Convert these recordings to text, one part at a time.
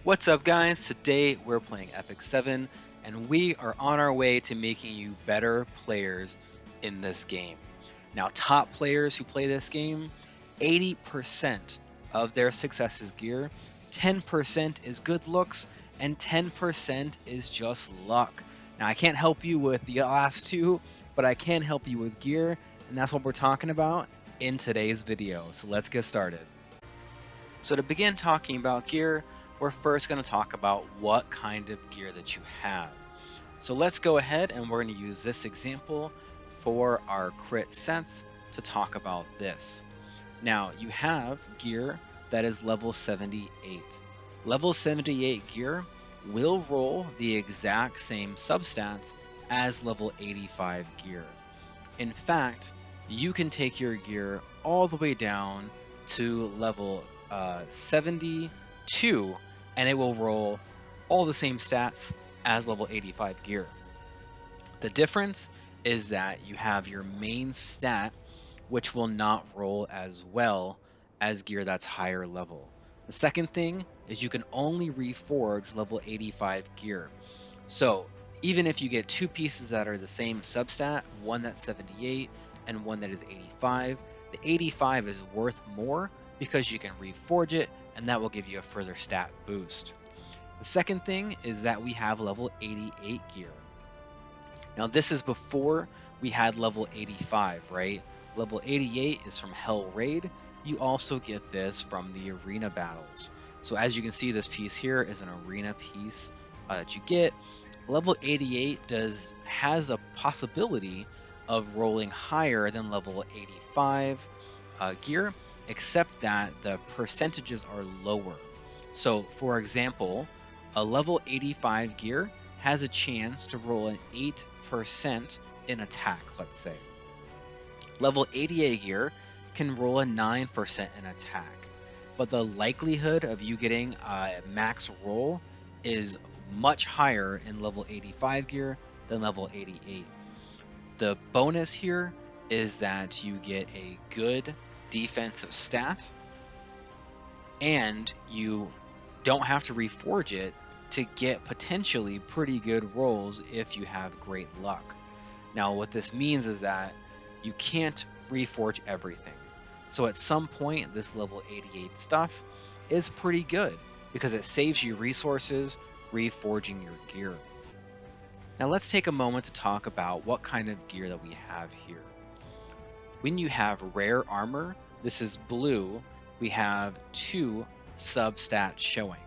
What's up, guys? Today we're playing Epic 7 and we are on our way to making you better players in this game. Now, top players who play this game, 80% of their success is gear, 10% is good looks, and 10% is just luck. Now, I can't help you with the last two, but I can help you with gear, and that's what we're talking about in today's video. So let's get started. So to begin talking about gear, we're first going to talk about what kind of gear that you have. So let's go ahead and we're going to use this example for our crit sets to talk about this. Now you have gear that is level 78. Level 78 gear will roll the exact same substats as level 85 gear. In fact, you can take your gear all the way down to level 72 and it will roll all the same stats as level 85 gear. The difference is that you have your main stat, which will not roll as well as gear that's higher level. The second thing is you can only reforge level 85 gear. So even if you get two pieces that are the same substat, one that's 78 and one that is 85, the 85 is worth more because you can reforge it and that will give you a further stat boost. The second thing is that we have level 88 gear. Now this is before we had level 85, right? Level 88 is from Hell Raid. You also get this from the arena battles. So as you can see, this piece here is an arena piece that you get. Level 88 has a possibility of rolling higher than level 85 gear, except that the percentages are lower. So for example, a level 85 gear has a chance to roll an 8% in attack, let's say. Level 88 gear can roll a 9% in attack, but the likelihood of you getting a max roll is much higher in level 85 gear than level 88. The bonus here is that you get a good defensive stat and you don't have to reforge it to get potentially pretty good rolls if you have great luck. Now what this means is that you can't reforge everything. So at some point this level 88 stuff is pretty good because it saves you resources reforging your gear. Now let's take a moment to talk about what kind of gear that we have here. When you have rare armor, this is blue, we have two substats showing.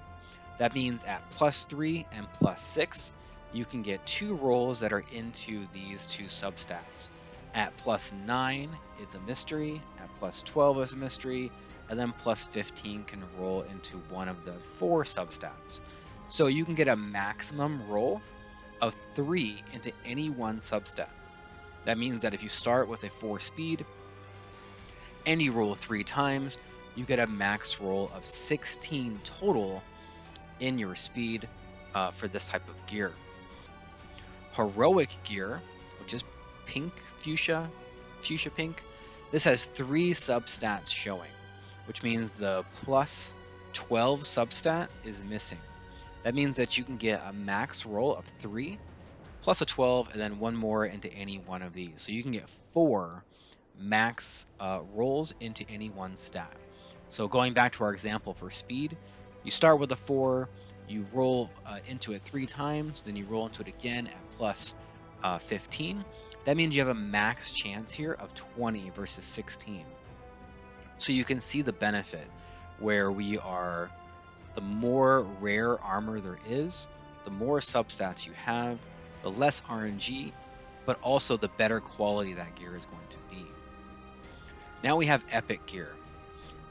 That means at +3 and +6, you can get two rolls that are into these two substats. At +9, it's a mystery, at +12 is a mystery, and then +15 can roll into one of the four substats. So you can get a maximum roll of 3 into any one substat. That means that if you start with a 4 speed and you roll 3 times, you get a max roll of 16 total in your speed for this type of gear. Heroic gear, which is pink, fuchsia pink, this has 3 substats showing, which means the +12 substat is missing. That means that you can get a max roll of 3 plus a 12 and then one more into any one of these. So you can get 4 max rolls into any one stat. So going back to our example for speed, you start with a 4, you roll into it 3 times, then you roll into it again at +15. That means you have a max chance here of 20 versus 16. So you can see the benefit where the more rare armor there is, the more substats you have, the less RNG, but also the better quality that gear is going to be. Now we have epic gear.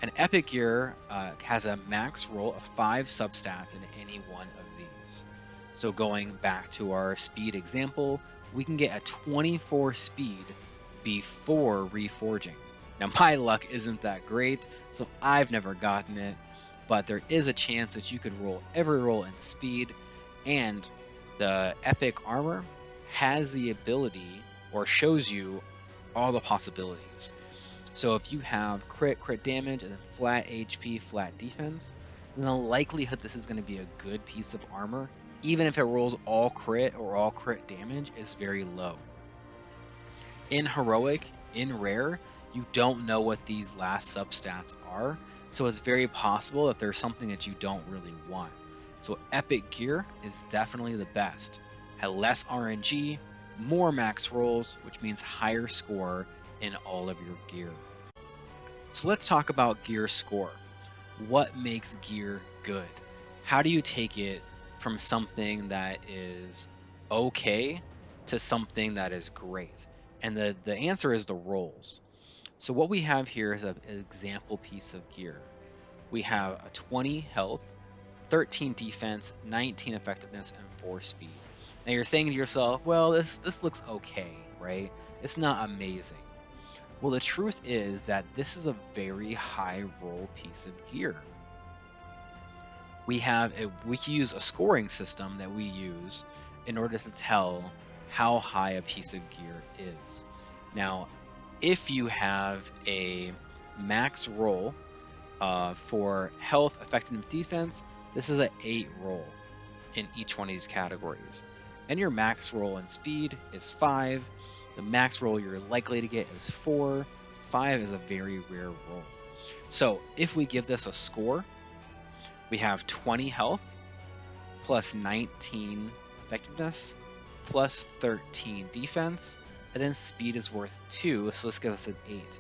An epic gear has a max roll of 5 substats in any one of these. So going back to our speed example, we can get a 24 speed before reforging. Now my luck isn't that great, so I've never gotten it, but there is a chance that you could roll every roll in speed, and the epic armor has the ability or shows you all the possibilities. So if you have crit damage and then flat HP, flat defense, then the likelihood this is going to be a good piece of armor, even if it rolls all crit or all crit damage, is very low. In heroic, in rare, you don't know what these last substats are, so it's very possible that there's something that you don't really want. So epic gear is definitely the best. Had less RNG, more max rolls, which means higher score in all of your gear. So let's talk about gear score. What makes gear good? How do you take it from something that is okay to something that is great? And the answer is the rolls. So what we have here is an example piece of gear. We have a 20 health, 13 defense, 19 effectiveness, and 4 speed. Now you're saying to yourself, well, this looks okay, right? It's not amazing. Well, the truth is that this is a very high roll piece of gear. We can use a scoring system that we use in order to tell how high a piece of gear is. Now, if you have a max roll for health, effectiveness, defense, this is an 8 roll in each one of these categories. And your max roll in speed is 5. The max roll you're likely to get is 4. 5 is a very rare roll. So if we give this a score, we have 20 health plus 19 effectiveness plus 13 defense, and then speed is worth 2, so let's give us an 8.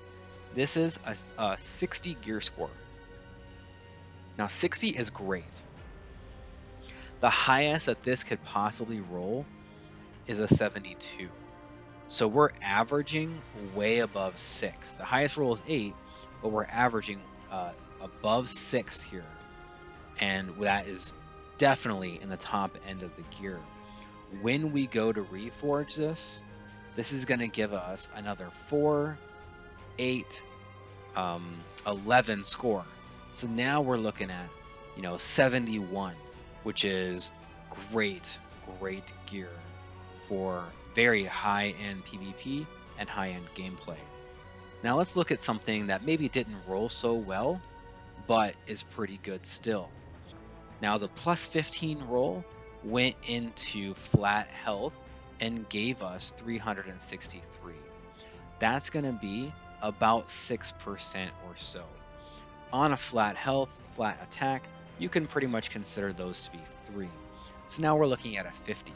This is a 60 gear score. Now 60 is great. The highest that this could possibly roll is a 72. So we're averaging way above 6. The highest roll is 8, but we're averaging above 6 here. And that is definitely in the top end of the gear. When we go to reforge this, this is going to give us another 4, 8, 11 score. So now we're looking at, 71, which is great gear for very high-end PvP and high-end gameplay. Now let's look at something that maybe didn't roll so well, but is pretty good still. Now the plus 15 roll went into flat health and gave us 363. That's going to be about 6% or so. On a flat health, flat attack, you can pretty much consider those to be 3. So now we're looking at a 50.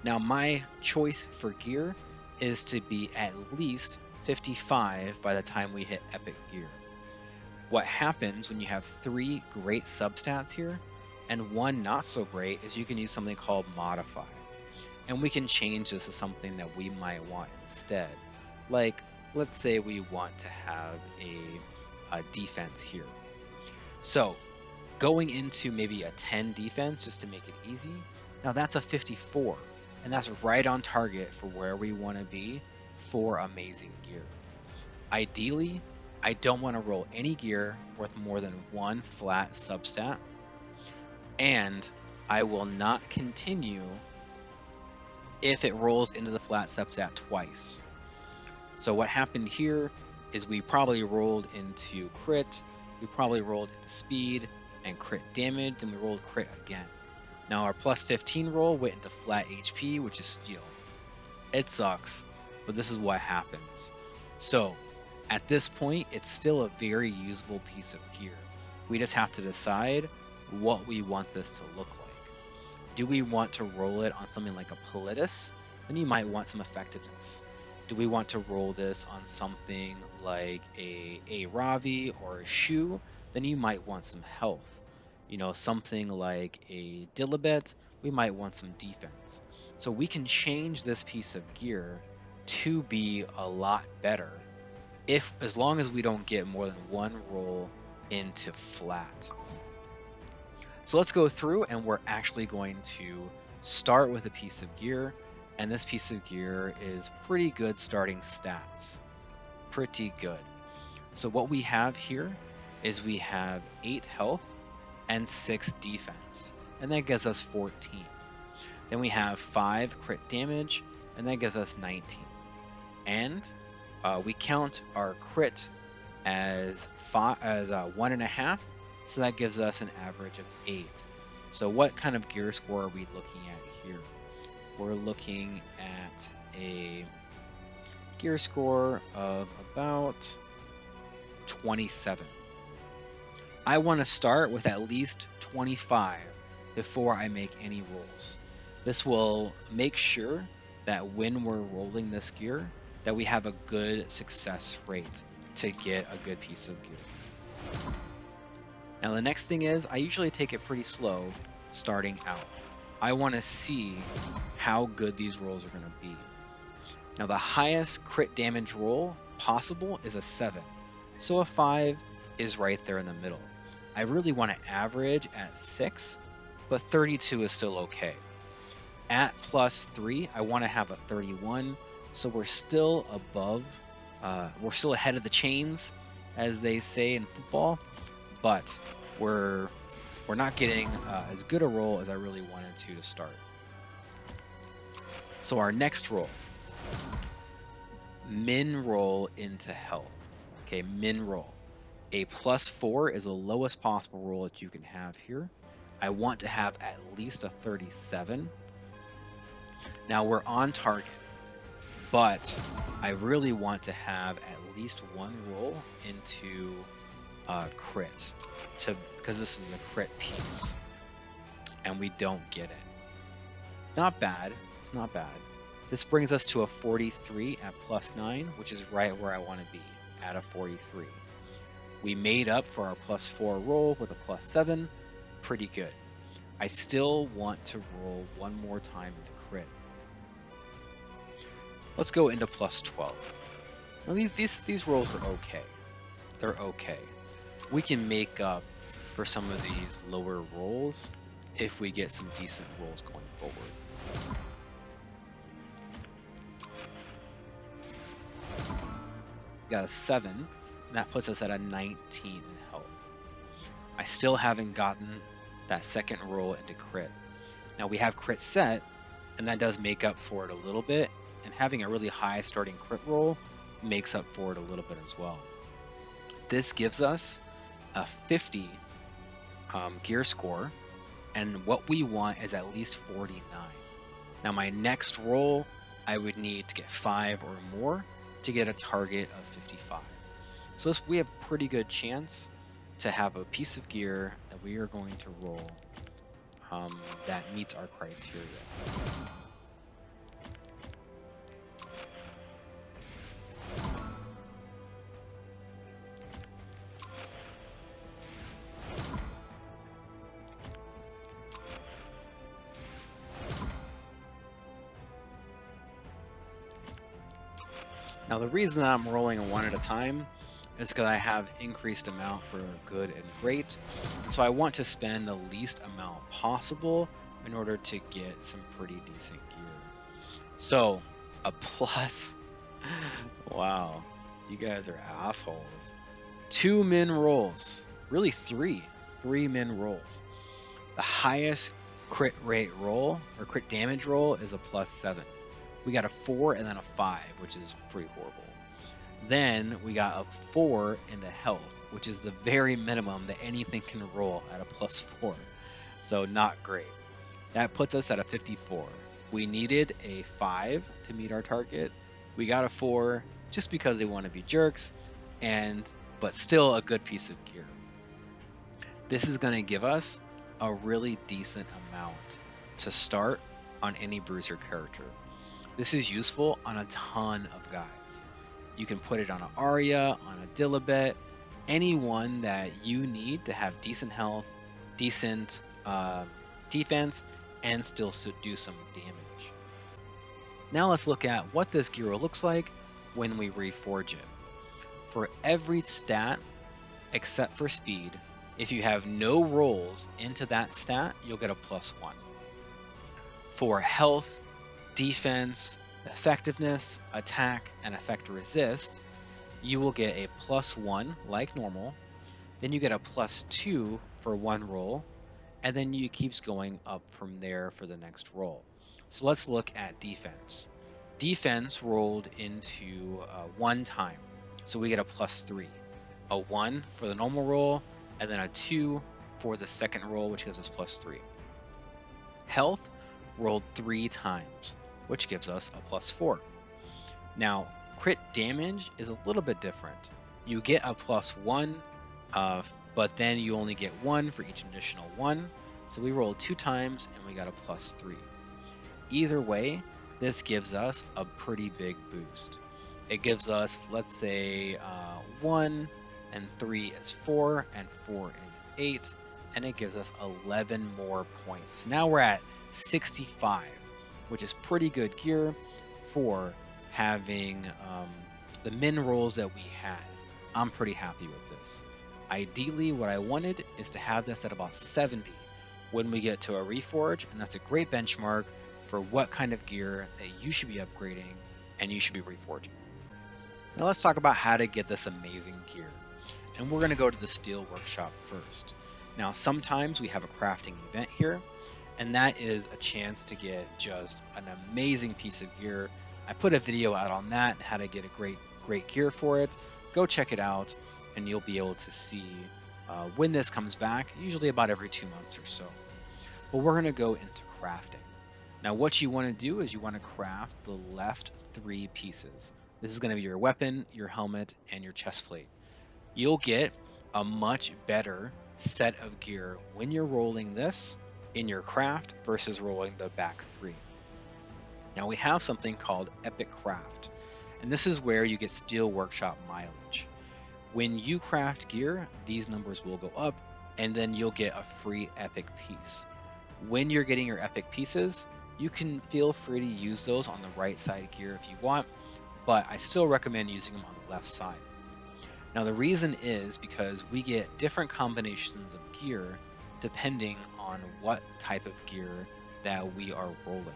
Now my choice for gear is to be at least 55 by the time we hit epic gear. What happens when you have 3 great substats here and 1 not so great is you can use something called modify. And we can change this to something that we might want instead. Like, let's say we want to have a defense here. So going into maybe a 10 defense just to make it easy, now that's a 54. And that's right on target for where we want to be for amazing gear. Ideally, I don't want to roll any gear worth more than 1 flat substat, and I will not continue if it rolls into the flat substat twice. So what happened here is we probably rolled into crit, we probably rolled into speed and crit damage, and we rolled crit again. Now our plus 15 roll went into flat HP, which is, it sucks, but this is what happens. So at this point, it's still a very usable piece of gear. We just have to decide what we want this to look like. Do we want to roll it on something like a Politis? Then you might want some effectiveness. Do we want to roll this on something like a Ravi or a Shu? Then you might want some health. Something like a Dilibet, we might want some defense. So we can change this piece of gear to be a lot better as long as we don't get more than 1 roll into flat. So let's go through, and we're actually going to start with a piece of gear, and this piece of gear is pretty good starting stats. Pretty good. So what we have here is we have 8 health and 6 defense, and that gives us 14. Then we have 5 crit damage, and that gives us 19. And we count our crit as 1.5 So that gives us an average of 8. So what kind of gear score are we looking at here? We're looking at a gear score of about 27. I want to start with at least 25 before I make any rolls. This will make sure that when we're rolling this gear, that we have a good success rate to get a good piece of gear. Now the next thing is I usually take it pretty slow starting out. I want to see how good these rolls are going to be. Now the highest crit damage roll possible is a 7. So a 5 is right there in the middle. I really want to average at 6, but 32 is still okay. At +3, I want to have a 31, so we're still above, we're still ahead of the chains, as they say in football, but we're not getting as good a roll as I really wanted to start. So our next roll, min roll into health. Okay, min roll. A +4 is the lowest possible roll that you can have here. I want to have at least a 37. Now we're on target, but I really want to have at least one roll into crit, because this is a crit piece, and we don't get it. Not bad. It's not bad. This brings us to a 43 at +9, which is right where I want to be, at a 43. We made up for our +4 roll with a +7. Pretty good. I still want to roll one more time into crit. Let's go into +12. Now these rolls are okay. They're okay. We can make up for some of these lower rolls if we get some decent rolls going forward. Got a 7, and that puts us at a 19 in health. I still haven't gotten that second roll into crit. Now we have crit set, and that does make up for it a little bit, and having a really high starting crit roll makes up for it a little bit as well. This gives us a 50 gear score, and what we want is at least 49. Now my next roll, I would need to get 5 or more to get a target of 55. So we have a pretty good chance to have a piece of gear that we are going to roll that meets our criteria. Now the reason that I'm rolling one at a time is because I have increased amount for good and great. So I want to spend the least amount possible in order to get some pretty decent gear. So a plus, wow, you guys are assholes. 2 min rolls, really 3 min rolls. The highest crit rate roll or crit damage roll is a +7. We got a 4 and then a 5, which is pretty horrible. Then we got a 4 into health, which is the very minimum that anything can roll at a +4. So not great. That puts us at a 54. We needed a 5 to meet our target. We got a 4 just because they want to be jerks, but still a good piece of gear. This is going to give us a really decent amount to start on any Bruiser character. This is useful on a ton of guys. You can put it on an Arya, on a Dilibet, anyone that you need to have decent health, decent defense, and still do some damage. Now let's look at what this gear looks like when we reforge it. For every stat except for speed, if you have no rolls into that stat, you'll get a +1. For health, defense, effectiveness, attack, and effect resist, you will get a +1 like normal. Then you get a +2 for one roll, and then it keeps going up from there for the next roll. So let's look at defense. Defense rolled into 1 time, so we get a +3. A 1 for the normal roll, and then a 2 for the second roll, which gives us +3. Health rolled 3 times, which gives us a +4. Now, crit damage is a little bit different. You get a +1, but then you only get 1 for each additional 1. So we rolled 2 times and we got a +3. Either way, this gives us a pretty big boost. It gives us, let's say, 1 and 3 is 4, and 4 is 8, and it gives us 11 more points. Now we're at 65, which is pretty good gear for having the min rolls that we had. I'm pretty happy with this. Ideally, what I wanted is to have this at about 70 when we get to a Reforge, and that's a great benchmark for what kind of gear that you should be upgrading and you should be reforging. Now let's talk about how to get this amazing gear. And we're going to go to the Steel Workshop first. Now sometimes we have a crafting event here, and that is a chance to get just an amazing piece of gear. I put a video out on that and how to get a great gear for it. Go check it out and you'll be able to see when this comes back, usually about every 2 months or so. But we're going to go into crafting. Now what you want to do is you want to craft the left 3 pieces. This is going to be your weapon, your helmet, and your chest plate. You'll get a much better set of gear when you're rolling this in your craft versus rolling the back 3. Now we have something called Epic Craft, and this is where you get Steel Workshop mileage. When you craft gear, these numbers will go up, and then you'll get a free epic piece. When you're getting your epic pieces, you can feel free to use those on the right side gear if you want, but I still recommend using them on the left side. Now the reason is because we get different combinations of gear depending on what type of gear that we are rolling.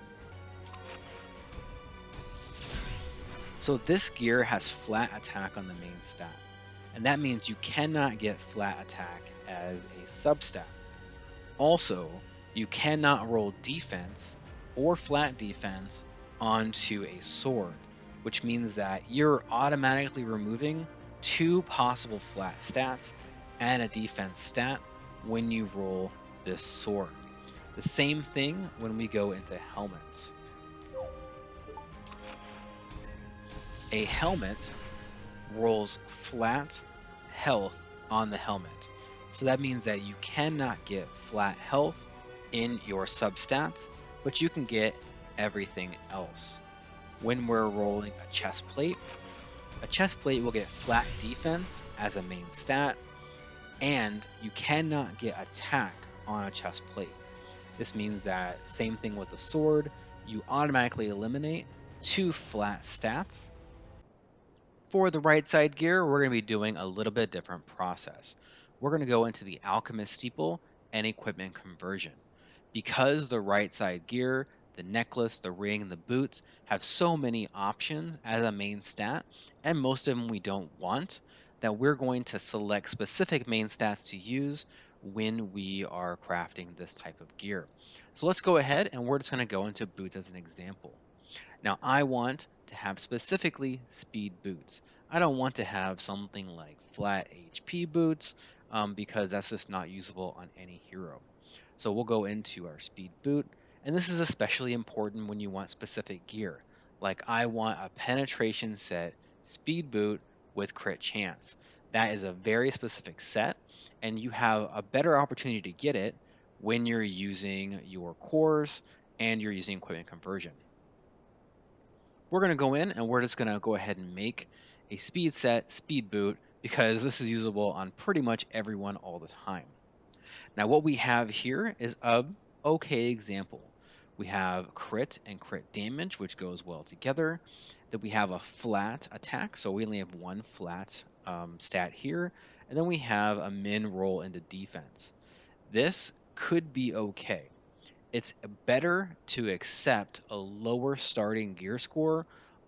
So this gear has flat attack on the main stat, and that means you cannot get flat attack as a substat. Also, you cannot roll defense or flat defense onto a sword, which means that you're automatically removing 2 possible flat stats and a defense stat when you roll this sword. The same thing when we go into helmets. A helmet rolls flat health on the helmet. So that means that you cannot get flat health in your substats, but you can get everything else. When we're rolling a chest plate will get flat defense as a main stat, and you cannot get attack on a chest plate. This means that same thing with the sword, you automatically eliminate 2 flat stats. For the right side gear, we're going to be doing a little bit different process. We're going to go into the Alchemist Steeple and equipment conversion. Because the right side gear, the necklace, the ring, and the boots have so many options as a main stat, and most of them we don't want, that we're going to select specific main stats to use when we are crafting this type of gear. So let's go ahead and we're just going to go into boots as an example. Now I want to have specifically speed boots. I don't want to have something like flat HP boots because that's just not usable on any hero. So we'll go into our speed boot, and this is especially important when you want specific gear. Like I want a penetration set speed boot with crit chance. That is a very specific set, and you have a better opportunity to get it when you're using your cores and you're using equipment conversion. We're going to go in and we're just going to go ahead and make a speed set speed boot because this is usable on pretty much everyone all the time. Now what we have here is a okay example. We have crit and crit damage, which goes well together. Then we have a flat attack, so we only have 1 flat stat here. And then we have a min roll into defense. This could be okay. It's better to accept a lower starting gear score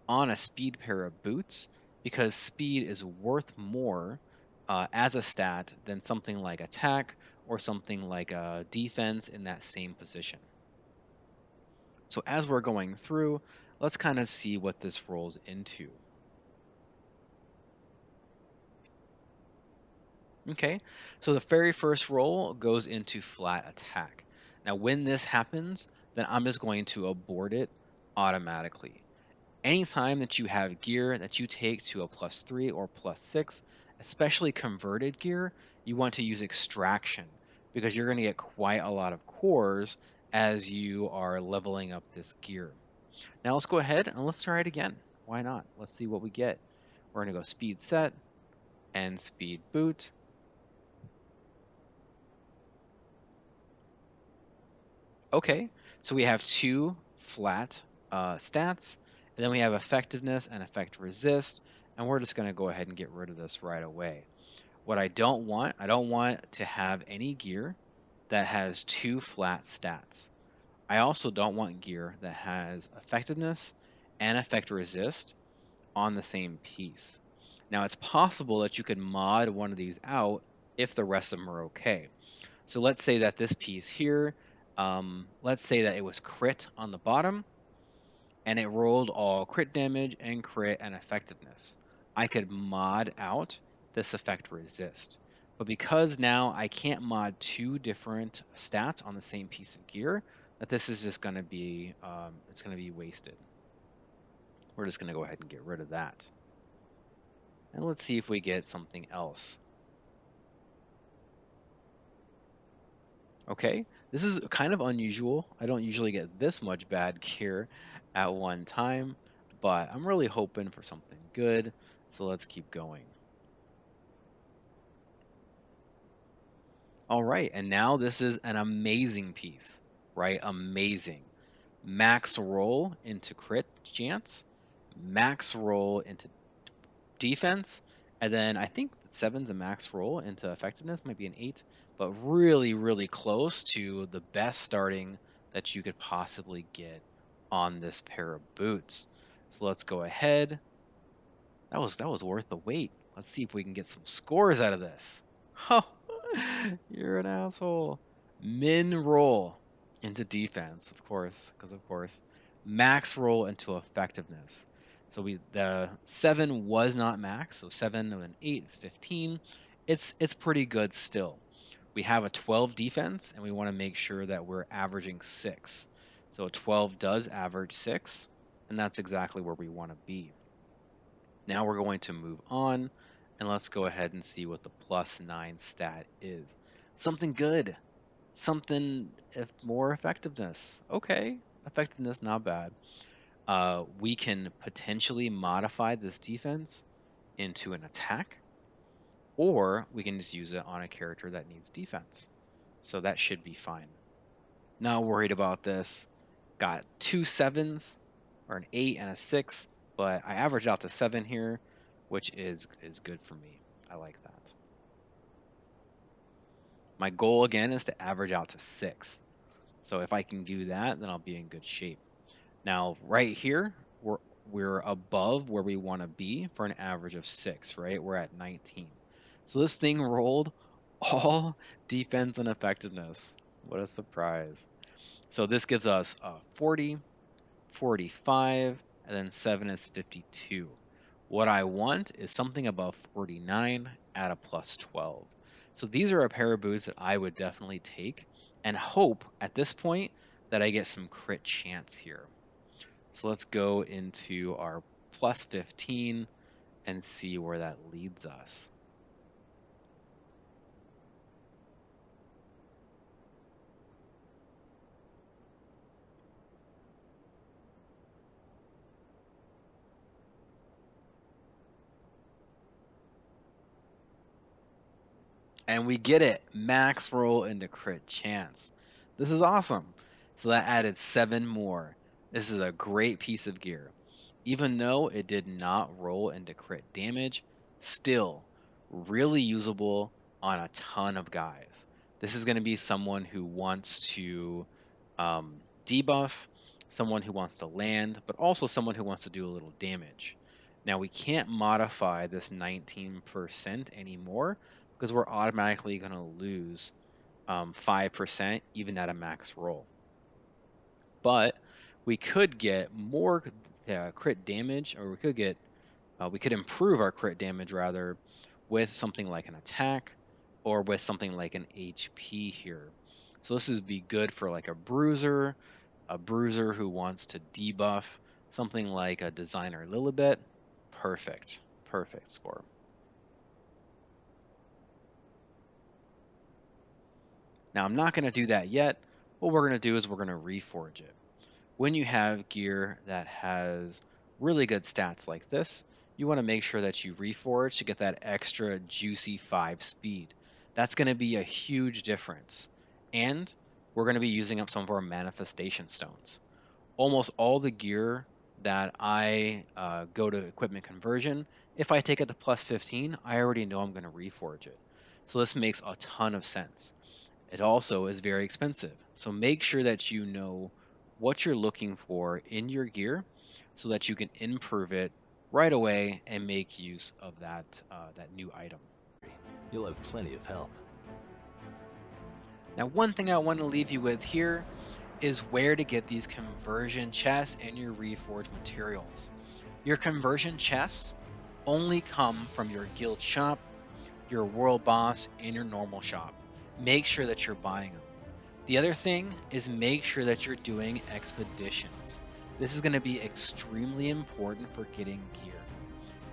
on a speed pair of boots because speed is worth more as a stat than something like attack or something like defense in that same position. So as we're going through, let's kind of see what this rolls into. Okay, so the very first roll goes into flat attack. Now, when this happens, then I'm just going to abort it automatically. Anytime that you have gear that you take to a +3 or +6, especially converted gear, you want to use extraction because you're going to get quite a lot of cores as you are leveling up this gear. Now let's go ahead and let's try it again. Why not? Let's see what we get. We're going to go speed set and speed boot. Okay, so we have two flat stats, and then we have effectiveness and effect resist, and we're just going to go ahead and get rid of this right away. What I don't want to have any gear that has two flat stats. I also don't want gear that has effectiveness and effect resist on the same piece. Now, it's possible that you could mod one of these out if the rest of them are okay. So let's say that this piece here, let's say that it was crit on the bottom and it rolled all crit damage and crit and effectiveness. I could mod out this effect resist. But because now I can't mod two different stats on the same piece of gear, that this is just going to be, it's going to be wasted. We're just going to go ahead and get rid of that. And let's see if we get something else. Okay, this is kind of unusual. I don't usually get this much bad gear at one time, but I'm really hoping for something good. So let's keep going. All right, and now this is an amazing piece, right? Amazing. Max roll into crit chance, max roll into defense, and then I think that seven's a max roll into effectiveness, might be an 8, but really, really close to the best starting that you could possibly get on this pair of boots. So let's go ahead. That was worth the wait. Let's see if we can get some scores out of this. Oh, you're an asshole. Min roll into defense, of course, because of course. Max roll into effectiveness. So the 7 was not max, so 7 and an 8 is 15. It's pretty good still. We have a 12 defense, and we want to make sure that we're averaging 6. So a 12 does average 6, and that's exactly where we want to be. Now we're going to move on, and let's go ahead and see what the +9 stat is. Something good. Something if more effectiveness. Okay, effectiveness not bad. We can potentially modify this defense into an attack, or we can just use it on a character that needs defense. So that should be fine. Not worried about this. Got 2 7s, or an 8 and a 6, but I averaged out to 7 here, which is good for me. I like that. My goal again is to average out to 6. So if I can do that, then I'll be in good shape. Now, right here, we're above where we want to be for an average of 6, right? We're at 19. So this thing rolled all defense and effectiveness. What a surprise. So this gives us 40, 45, and then 7 is 52. What I want is something above 49 at a +12. So these are a pair of boots that I would definitely take and hope at this point that I get some crit chance here. So let's go into our +15 and see where that leads us. And we get it. Max roll into crit chance. This is awesome. So that added 7 more. This is a great piece of gear. Even though it did not roll into crit damage, still really usable on a ton of guys. This is going to be someone who wants to debuff, someone who wants to land, but also someone who wants to do a little damage. Now we can't modify this 19% anymore because we're automatically going to lose 5% even at a max roll. But we could get more crit damage, or we could improve our crit damage rather with something like an attack or with something like an HP here. So this would be good for like a bruiser who wants to debuff something like a designer Lilibet. Perfect, perfect score. Now I'm not going to do that yet. What we're going to do is we're going to reforge it. When you have gear that has really good stats like this, you want to make sure that you reforge to get that extra juicy 5 speed. That's going to be a huge difference. And we're going to be using up some of our manifestation stones. Almost all the gear that I go to equipment conversion, if I take it to plus 15, I already know I'm going to reforge it. So this makes a ton of sense. It also is very expensive. So make sure that you know what you're looking for in your gear so that you can improve it right away and make use of that new item. You'll have plenty of help. Now, one thing I want to leave you with here is where to get these conversion chests and your reforged materials. Your conversion chests only come from your guild shop, your world boss, and your normal shop. Make sure that you're buying them. The other thing is make sure that you're doing expeditions. This is going to be extremely important for getting gear.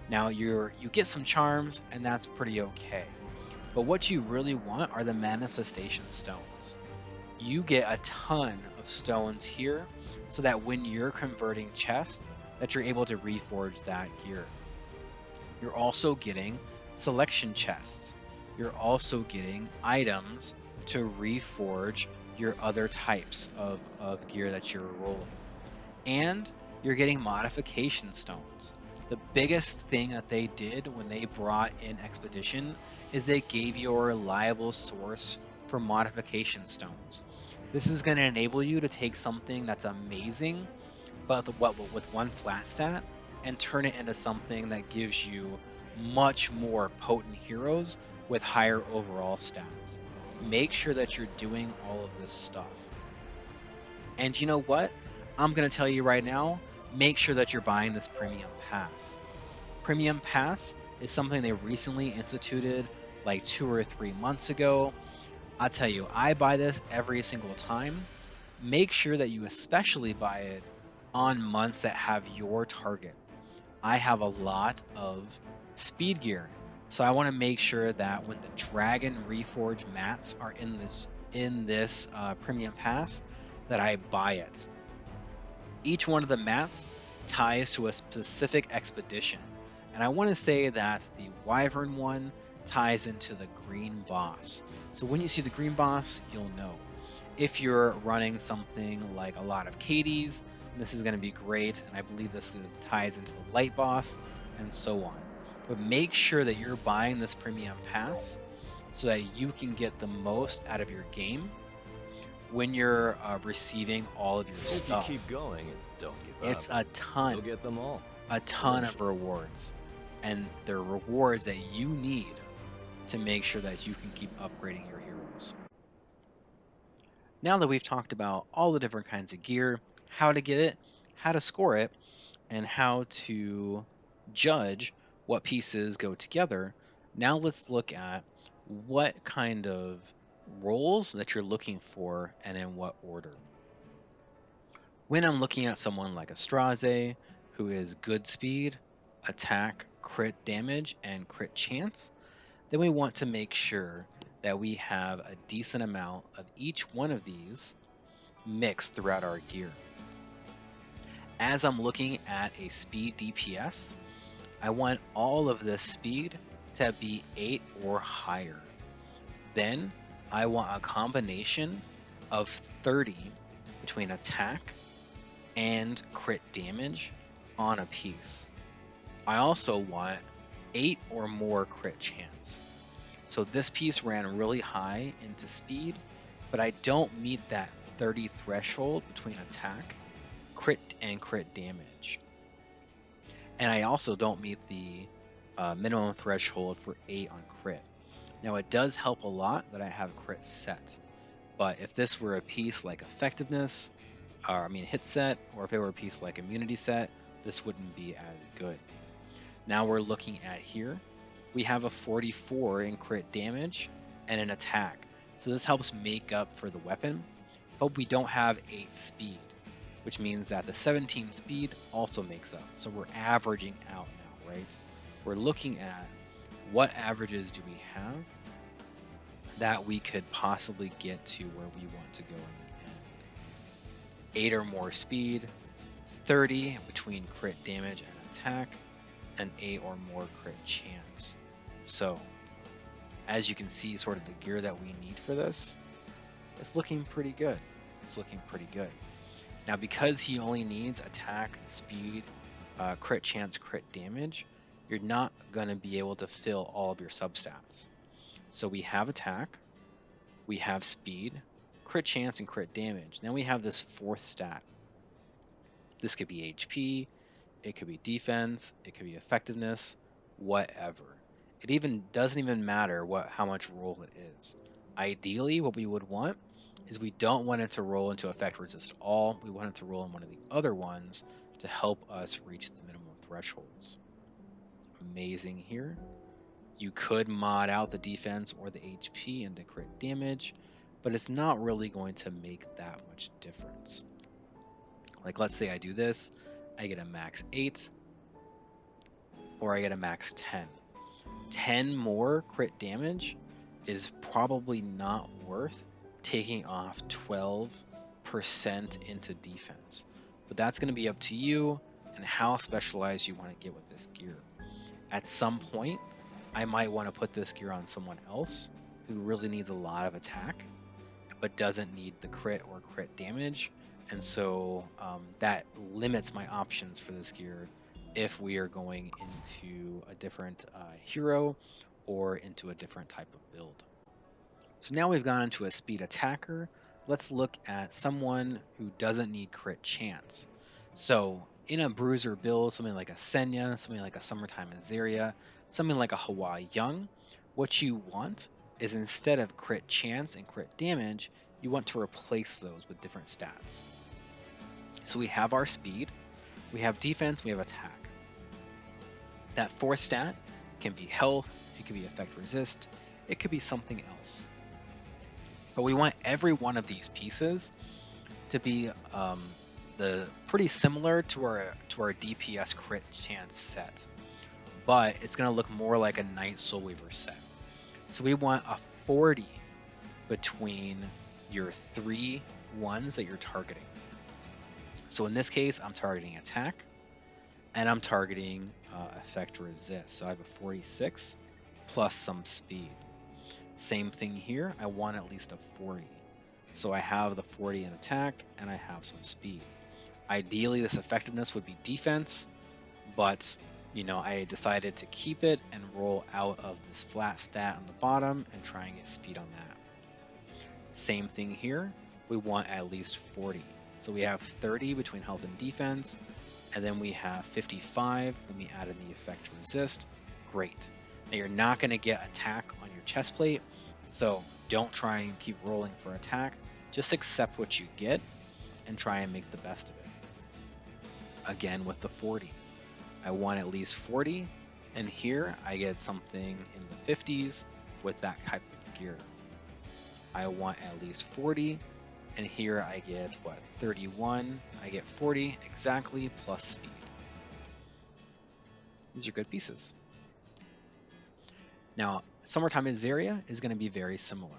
Now you get some charms and that's pretty okay. But what you really want are the manifestation stones. You get a ton of stones here so that when you're converting chests that you're able to reforge that gear. You're also getting selection chests. You're also getting items to reforge your other types of gear that you're rolling. And you're getting modification stones. The biggest thing that they did when they brought in Expedition is they gave you a reliable source for modification stones. This is going to enable you to take something that's amazing but with one flat stat and turn it into something that gives you much more potent heroes with higher overall stats. Make sure that you're doing all of this stuff. And you know what? I'm going to tell you right now, make sure that you're buying this premium pass. Premium pass is something they recently instituted like 2 or 3 months ago. I'll tell you, I buy this every single time. Make sure that you especially buy it on months that have your target. I have a lot of speed gear, so I want to make sure that when the Dragon Reforge mats are in this premium pass, that I buy it. Each one of the mats ties to a specific expedition, and I want to say that the Wyvern one ties into the green boss. So when you see the green boss, you'll know. If you're running something like a lot of Katie's, this is going to be great, and I believe this ties into the light boss, and so on. But make sure that you're buying this premium pass so that you can get the most out of your game when you're receiving all of your If you stuff. keep going and don't give up, It's a ton, you'll get them all. a ton of rewards, and they're rewards that you need to make sure that you can keep upgrading your heroes. Now that we've talked about all the different kinds of gear, how to get it, how to score it, and how to judge what pieces go together, now let's look at what kind of roles that you're looking for and in what order. When I'm looking at someone like a Straze, who is good speed, attack, crit damage, and crit chance, then we want to make sure that we have a decent amount of each one of these mixed throughout our gear. As I'm looking at a speed DPS, I want all of this speed to be 8 or higher. Then I want a combination of 30 between attack and crit damage on a piece. I also want 8 or more crit chance. So this piece ran really high into speed, but I don't meet that 30 threshold between attack, crit, and crit damage. And I also don't meet the minimum threshold for 8 on crit. Now it does help a lot that I have crit set, but if this were a piece like effectiveness, hit set, or if it were a piece like immunity set, this wouldn't be as good. Now we're looking at here. We have a 44 in crit damage and an attack. So this helps make up for the weapon, but we don't have 8 speed, which means that the 17 speed also makes up. So we're averaging out now, right? We're looking at what averages do we have that we could possibly get to where we want to go in the end. 8 or more speed, 30 between crit damage and attack, and 8 or more crit chance. So, as you can see, sort of the gear that we need for this, it's looking pretty good. It's looking pretty good. Now, because he only needs attack, speed, crit chance, crit damage, you're not going to be able to fill all of your substats. So we have attack, we have speed, crit chance, and crit damage. Then we have this fourth stat. This could be HP, it could be defense, it could be effectiveness, whatever. It even doesn't even matter how much roll it is. Ideally, what we would want is we don't want it to roll into effect resist all. We want it to roll in one of the other ones to help us reach the minimum thresholds. Amazing here. You could mod out the defense or the HP into crit damage, but it's not really going to make that much difference. Like, let's say I do this, I get a max 8, or I get a max 10. 10 more crit damage is probably not worth taking off 12% into defense. But that's going to be up to you and how specialized you want to get with this gear. At some point, I might want to put this gear on someone else who really needs a lot of attack, but doesn't need the crit or crit damage. And so that limits my options for this gear if we are going into a different hero or into a different type of build. So now we've gone into a speed attacker. Let's look at someone who doesn't need crit chance. So in a Bruiser build, something like a Senya, something like a Summertime Azaria, something like a Hawaii Young, what you want is instead of crit chance and crit damage, you want to replace those with different stats. So we have our speed, we have defense, we have attack. That fourth stat can be health, it could be effect resist, it could be something else. But we want every one of these pieces to be pretty similar to our DPS crit chance set, but it's going to look more like a Knight Soul Weaver set. So we want a 40 between your 3 ones that you're targeting. So in this case, I'm targeting attack, and I'm targeting effect resist. So I have a 46 plus some speed. Same thing here, I want at least a 40. So I have the 40 in attack, and I have some speed. Ideally, this effectiveness would be defense, but I decided to keep it and roll out of this flat stat on the bottom and try and get speed on that. Same thing here, we want at least 40. So we have 30 between health and defense, and then we have 55 when we add in the effect resist. Great. Now you're not going to get attack on your chest plate, so don't try and keep rolling for attack. Just accept what you get and try and make the best of it. Again with the 40. I want at least 40, and here I get something in the 50s with that type of gear. I want at least 40, and here I get, 31, I get 40 exactly plus speed. These are good pieces. Now, Summertime Azaria is going to be very similar.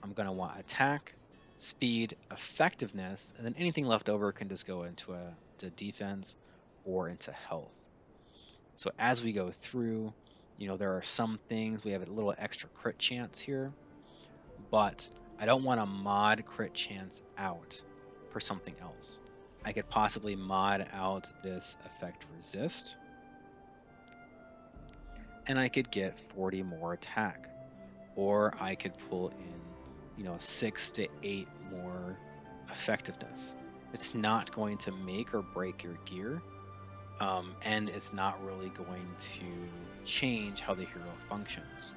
I'm going to want attack, speed, effectiveness, and then anything left over can just go into defense or into health. So as we go through, there are some things, we have a little extra crit chance here, but I don't want to mod crit chance out for something else. I could possibly mod out this effect resist, and I could get 40 more attack, or I could pull in 6 to 8 more effectiveness. It's not going to make or break your gear, and it's not really going to change how the hero functions.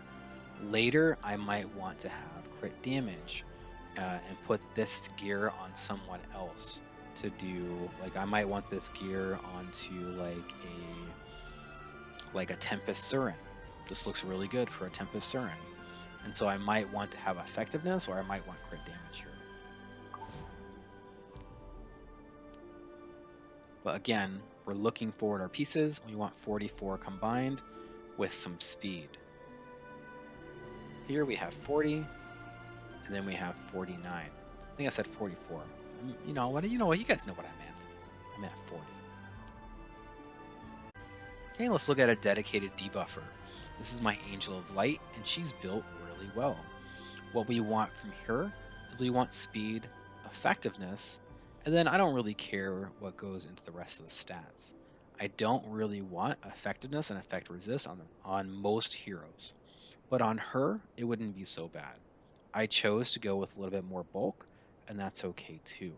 Later, I might want to have crit damage and put this gear on someone else to do, I might want this gear onto like a Tempest Surin. This looks really good for a Tempest Surin. And so I might want to have effectiveness, or I might want crit damage here. But again, we're looking forward our pieces. We want 44 combined with some speed. Here we have 40, and then we have 49. I think I said 44. You know what? You guys know what I meant. I meant 40. Okay, let's look at a dedicated debuffer. This is my Angel of Light, and she's built really well. What we want from her is we want speed, effectiveness, and then I don't really care what goes into the rest of the stats. I don't really want effectiveness and effect resist on most heroes, but on her, it wouldn't be so bad. I chose to go with a little bit more bulk, and that's okay too.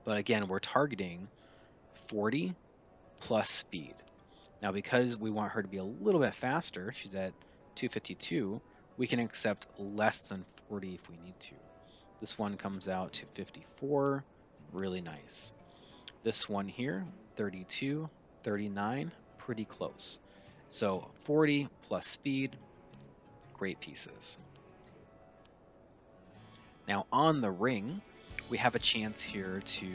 But again, we're targeting 40 plus speed. Now, because we want her to be a little bit faster, she's at 252, we can accept less than 40 if we need to. This one comes out to 54, really nice. This one here, 32, 39, pretty close. So 40 plus speed, great pieces. Now on the ring, we have a chance here to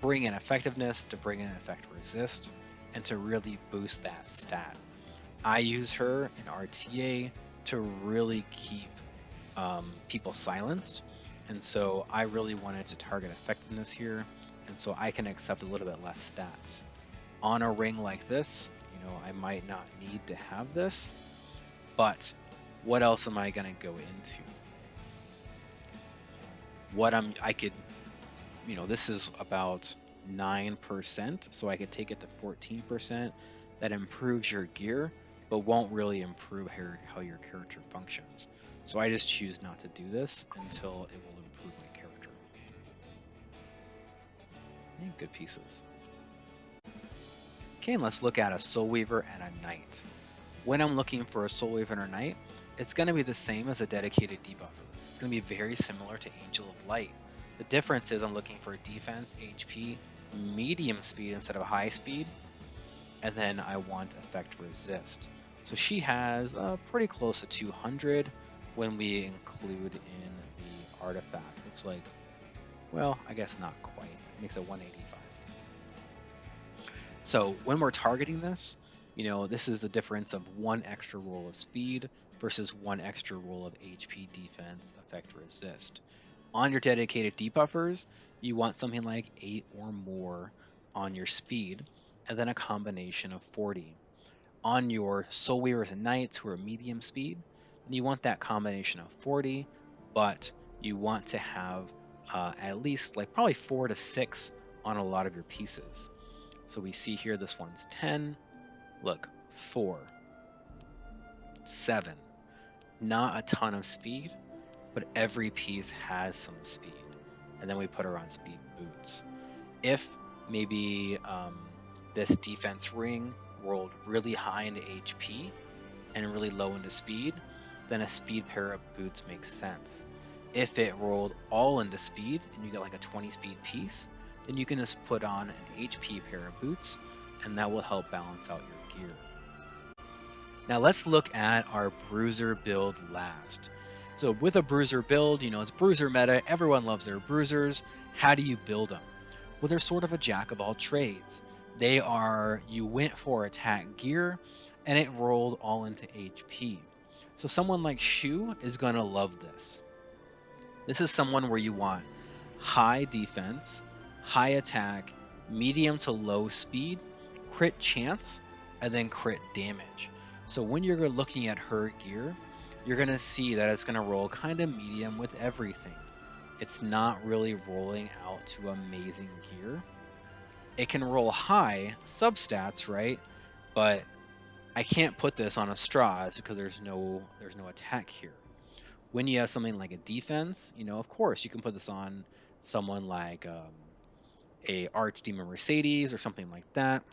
bring in effectiveness, to bring in effect resist, and to really boost that stat. I use her in RTA to really keep people silenced, and so I really wanted to target effectiveness here, and so I can accept a little bit less stats. On a ring like this, I might not need to have this, but what else am I going to go into? This is about 9%, so I could take it to 14%. That improves your gear, but won't really improve how your character functions. So I just choose not to do this until it will improve my character. Yeah, good pieces. Okay, and let's look at a Soul Weaver and a Knight. When I'm looking for a Soul Weaver and a Knight, it's going to be the same as a dedicated debuffer. It's going to be very similar to Angel of Light. The difference is I'm looking for defense, HP, medium speed instead of high speed, and then I want effect resist. So she has pretty close to 200 when we include in the artifact. Looks like, well, I guess not quite. It makes it 185. So when we're targeting this, this is the difference of one extra roll of speed versus one extra roll of HP, defense, effect resist. On your dedicated debuffers, you want something like 8 or more on your speed, and then a combination of 40. On your Soul Weavers and Knights, who are medium speed, you want that combination of 40, but you want to have at least probably 4 to 6 on a lot of your pieces. So we see here this one's 10. Look, 4, 7. Not a ton of speed, but every piece has some speed. And then we put her on speed boots. If maybe this defense ring rolled really high into HP and really low into speed, then a speed pair of boots makes sense. If it rolled all into speed and you get like a 20 speed piece, then you can just put on an HP pair of boots, and that will help balance out your gear. Now let's look at our Bruiser build last. So with a Bruiser build, it's Bruiser Meta, everyone loves their Bruisers. How do you build them? Well, they're sort of a jack of all trades. You went for attack gear, and it rolled all into HP. So someone like Shu is going to love this. This is someone where you want high defense, high attack, medium to low speed, crit chance, and then crit damage. So when you're looking at her gear, you're going to see that it's going to roll kind of medium with everything. It's not really rolling out to amazing gear. It can roll high substats, right? But I can't put this on a Straws because there's no attack here. When you have something like a defense, of course you can put this on someone like a Archdemon Mercedes or something like that.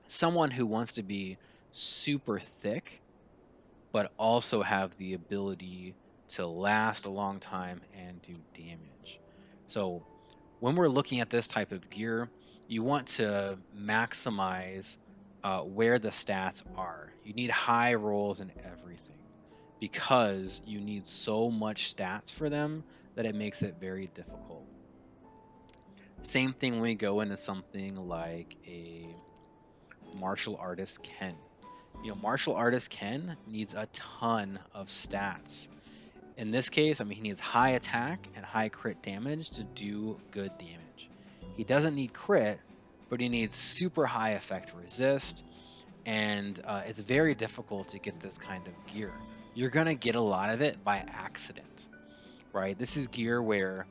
Someone who wants to be super thick, but also have the ability to last a long time and do damage. So when we're looking at this type of gear, you want to maximize where the stats are. You need high rolls in everything. because you need so much stats for them that it makes it very difficult. Same thing when we go into something like a martial artist Ken. Martial artist Ken needs a ton of stats. In this case, I mean, he needs high attack and high crit damage to do good damage. He doesn't need crit, but he needs super high effect resist, and it's very difficult to get this kind of gear. You're going to get a lot of it by accident, right? This is gear where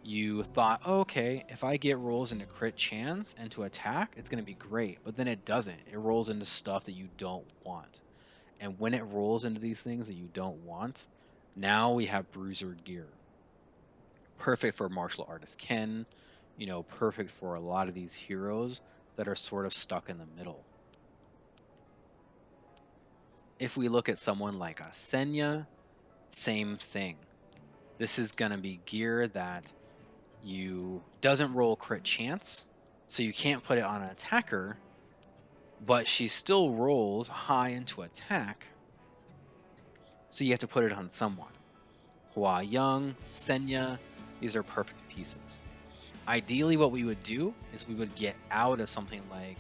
you thought, oh, okay, if I get rolls into crit chance and to attack, it's going to be great. But then it doesn't. It rolls into stuff that you don't want. And when it rolls into these things that you don't want, now we have Bruiser gear. Perfect for martial artist Ken, perfect for a lot of these heroes that are sort of stuck in the middle. If we look at someone like a Senya, same thing. This is going to be gear that you doesn't roll crit chance, so you can't put it on an attacker, but she still rolls high into attack, so you have to put it on someone. Hua Young, Senya, these are perfect pieces. Ideally, what we would do is we would get out of something like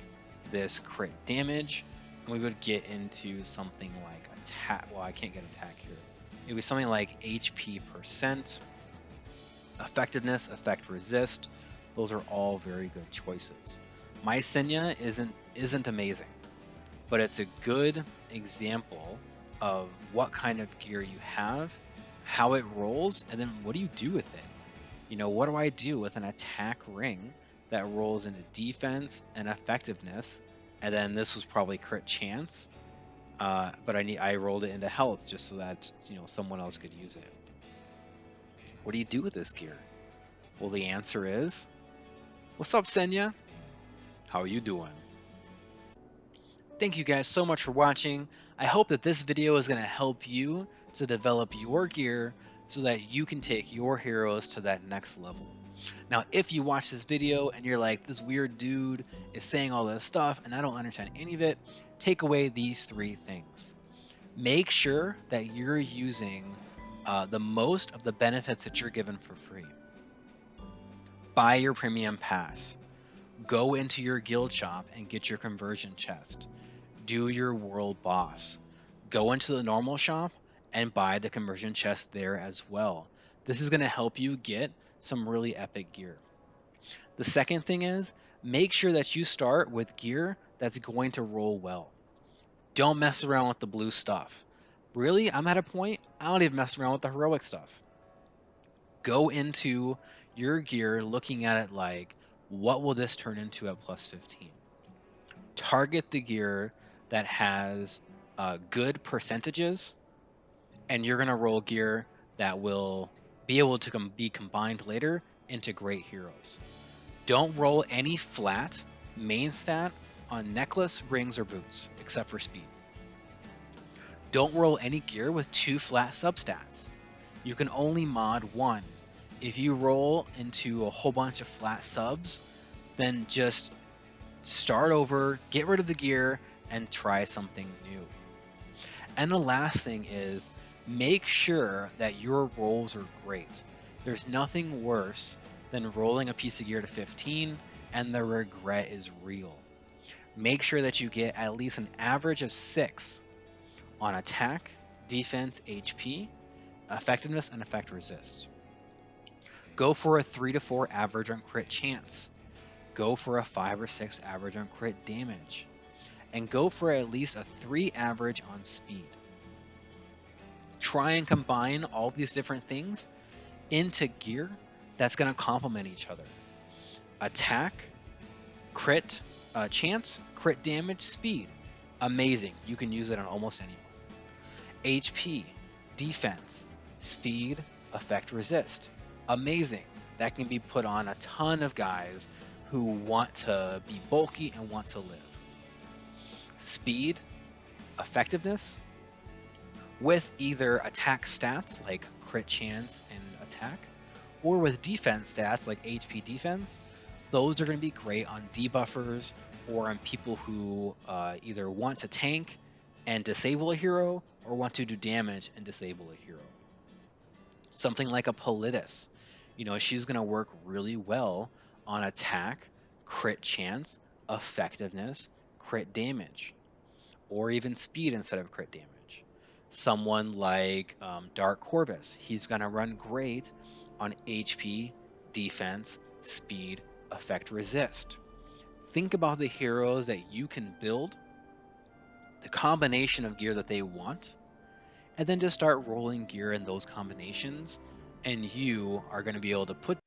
this crit damage, and we would get into something like attack. Well, I can't get attack here. It would be something like HP percent, effectiveness, effect resist. Those are all very good choices. My Senya isn't amazing, but it's a good example of what kind of gear you have, how it rolls, and then what do you do with it? What do I do with an attack ring that rolls into defense and effectiveness? And then this was probably crit chance, but I rolled it into health just so that someone else could use it. What do you do with this gear? Well, the answer is, what's up, Senya? How are you doing? Thank you guys so much for watching. I hope that this video is going to help you to develop your gear so that you can take your heroes to that next level. Now, if you watch this video and you're like, this weird dude is saying all this stuff and I don't understand any of it, take away these 3 things. Make sure that you're using the most of the benefits that you're given for free. Buy your premium pass. Go into your guild shop and get your conversion chest. Do your world boss. Go into the normal shop and buy the conversion chest there as well. This is going to help you get some really epic gear. The second thing is, make sure that you start with gear that's going to roll well. Don't mess around with the blue stuff. Really, I'm at a point, I don't even mess around with the heroic stuff. Go into your gear looking at it like, what will this turn into at plus 15? Target the gear that has good percentages, and you're going to roll gear that will be able to be combined later into great heroes. Don't roll any flat main stat on necklace, rings, or boots, except for speed. Don't roll any gear with 2 flat substats. You can only mod 1. If you roll into a whole bunch of flat subs, then just start over, get rid of the gear, and try something new. And the last thing is, make sure that your rolls are great. There's nothing worse than rolling a piece of gear to 15 and the regret is real. Make sure that you get at least an average of 6 on attack, defense, HP, effectiveness, and effect resist. Go for a 3 to 4 average on crit chance. Go for a 5 or 6 average on crit damage. And go for at least a 3 average on speed. Try and combine all these different things into gear that's going to complement each other. Attack, crit, chance, crit damage, speed. Amazing. You can use it on almost anyone. HP, defense, speed, effect resist. Amazing. That can be put on a ton of guys who want to be bulky and want to live. Speed, effectiveness, with either attack stats like crit chance and attack, or with defense stats like HP defense. Those are going to be great on debuffers or on people who either want to tank and disable a hero or want to do damage and disable a hero. Something like a Politis, she's going to work really well on attack, crit chance, effectiveness, crit damage, or even speed instead of crit damage. Someone like Dark Corvus, he's going to run great on HP, defense, speed, effect, resist. Think about the heroes that you can build, the combination of gear that they want, and then just start rolling gear in those combinations, and you are going to be able to put